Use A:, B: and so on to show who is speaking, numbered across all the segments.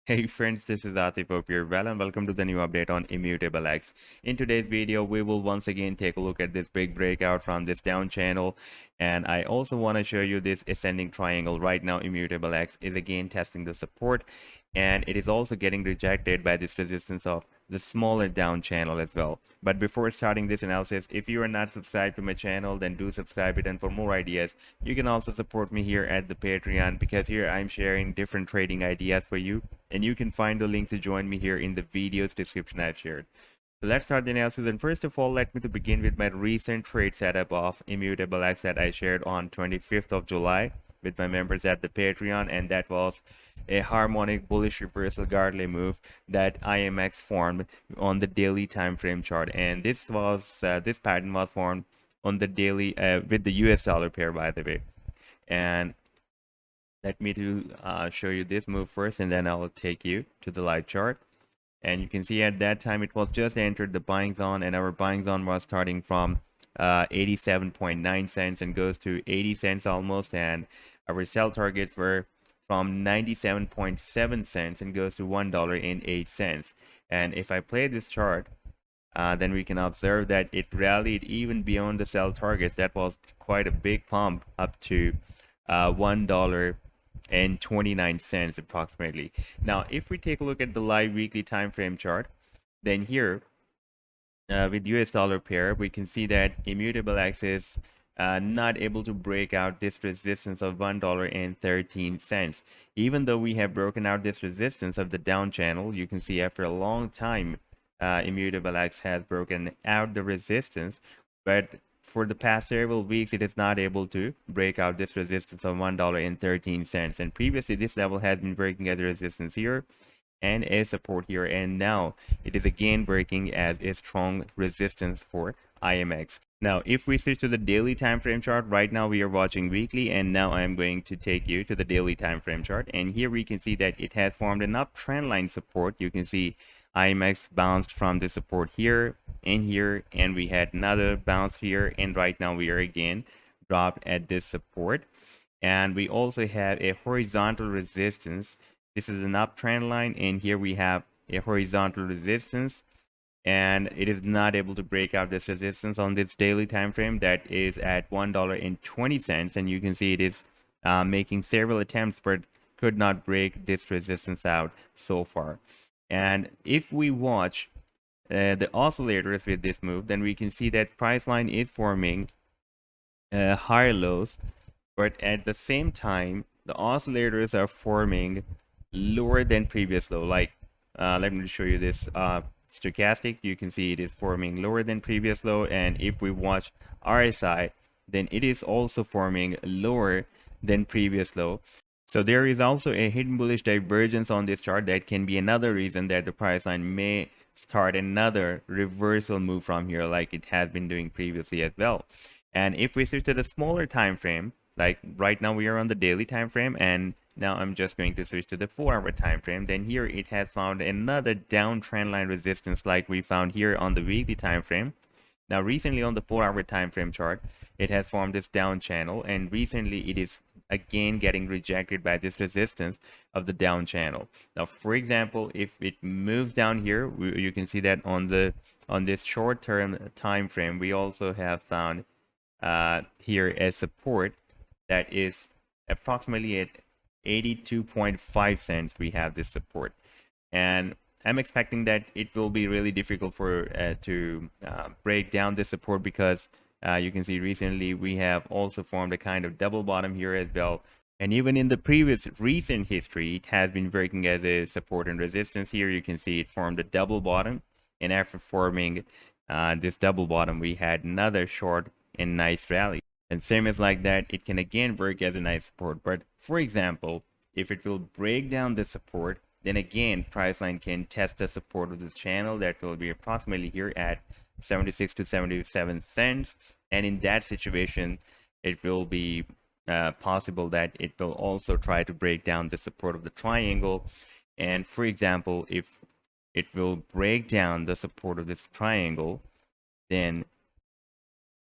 A: Hey friends, this is Atif. Hope you're well and welcome to the new update on Immutable X. In today's video, we will once again take a look at this big breakout from this down channel. And I also want to show you this ascending triangle. Right now, Immutable X is again testing the support and it is also getting rejected by this resistance of the smaller down channel as well. But before starting this analysis, if you are not subscribed to my channel, then do subscribe it. And for more ideas, you can also support me here at the Patreon because here I'm sharing different trading ideas for you. And you can find the link to join me here in the video's description I've shared. So let's start the analysis. And first of all, let me to begin with my recent trade setup of Immutable X that I shared on 25th of July with my members at the Patreon, and that was a harmonic bullish reversal Gartley move that IMX formed on the daily time frame chart. And this pattern was formed on the daily with the US dollar pair, by the way. And let me to show you this move first, and then I'll take you to the live chart. And you can see at that time it was just entered the buying zone, and our buying zone was starting from 87.9 cents and goes to 80 cents almost, and our sell targets were from 97.7 cents and goes to $1.08. And if I play this chart, then we can observe that it rallied even beyond the sell targets. That was quite a big pump up to $1.29 approximately. Now, if we take a look at the live weekly time frame chart, then here with US dollar pair, we can see that Immutable X is not able to break out this resistance of $1.13. Even though we have broken out this resistance of the down channel, you can see after a long time, Immutable X has broken out the resistance, but for the past several weeks, it is not able to break out this resistance of $1.13. And previously, this level has been breaking at the resistance here and a support here, and now it is again breaking as a strong resistance for IMX. Now, if we switch to the daily time frame chart, right now we are watching weekly, and now I'm going to take you to the daily time frame chart. And here we can see that it has formed an uptrend line support. You can see IMX bounced from the support here and here, and we had another bounce here, and right now we are again dropped at this support. And we also have a horizontal resistance. This is an uptrend line, and here we have a horizontal resistance, and it is not able to break out this resistance on this daily time frame that is at $1.20. And you can see it is making several attempts but could not break this resistance out so far. And if we watch the oscillators with this move, then we can see that price line is forming higher lows, but at the same time the oscillators are forming lower than previous low. Like let me show you this stochastic. You can see it is forming lower than previous low, and if we watch RSI, then it is also forming lower than previous low. So there is also a hidden bullish divergence on this chart that can be another reason that the price line may start another reversal move from here, like it has been doing previously as well. And if we switch to the smaller time frame, like right now we are on the daily time frame, and now I'm just going to switch to the 4-hour time frame, then here it has found another downtrend line resistance like we found here on the weekly time frame. Now recently on the 4-hour time frame chart, it has formed this down channel, and recently it is again getting rejected by this resistance of the down channel. Now for example, if it moves down here, you can see that on this short-term time frame, we also have found here a support that is approximately at 82.5 cents. We have this support, and I'm expecting that it will be really difficult for to break down this support because you can see recently we have also formed a kind of double bottom here as well. And even in the previous recent history, it has been working as a support and resistance. Here you can see it formed a double bottom, and after forming this double bottom, we had another short and nice rally. And same as like that, it can again work as a nice support. But for example, if it will break down the support, then again, price line can test the support of this channel that will be approximately here at 76 to 77 cents. And in that situation, it will be possible that it will also try to break down the support of the triangle. And for example, if it will break down the support of this triangle, then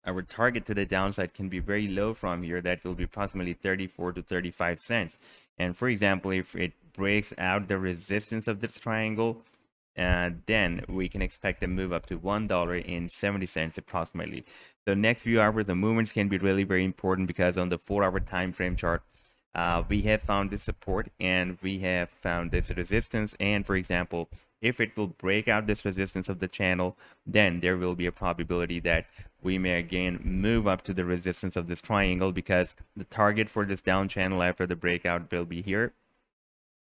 A: our target to the downside can be very low from here. That will be approximately 34 to 35 cents. And for example, if it breaks out the resistance of this triangle, then we can expect a move up to $1.70 approximately. So next few hours, the movements can be really very important because on the 4-hour time frame chart, we have found this support and we have found this resistance. And for example, if it will break out this resistance of the channel, then there will be a probability that we may again move up to the resistance of this triangle, because the target for this down channel after the breakout will be here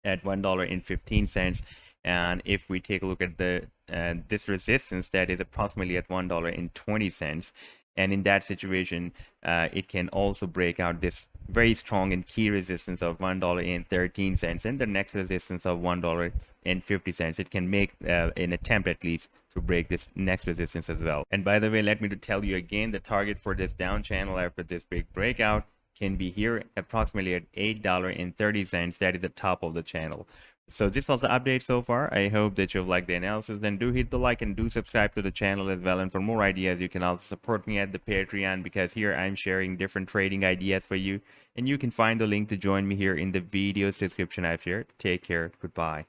A: at $1.15. And if we take a look at the this resistance, that is approximately at $1.20. And in that situation, it can also break out this very strong and key resistance of $1.13 and the next resistance of $1.50. It can make an attempt at least to break this next resistance as well. And by the way, let me to tell you again, the target for this down channel after this big breakout can be here approximately at $8.30. That is the top of the channel. So this was the update so far. I hope that you've liked the analysis. Then do hit the like and do subscribe to the channel as well. And for more ideas, you can also support me at the Patreon, because here I'm sharing different trading ideas for you. And you can find the link to join me here in the video's description I've shared. Take care. Goodbye.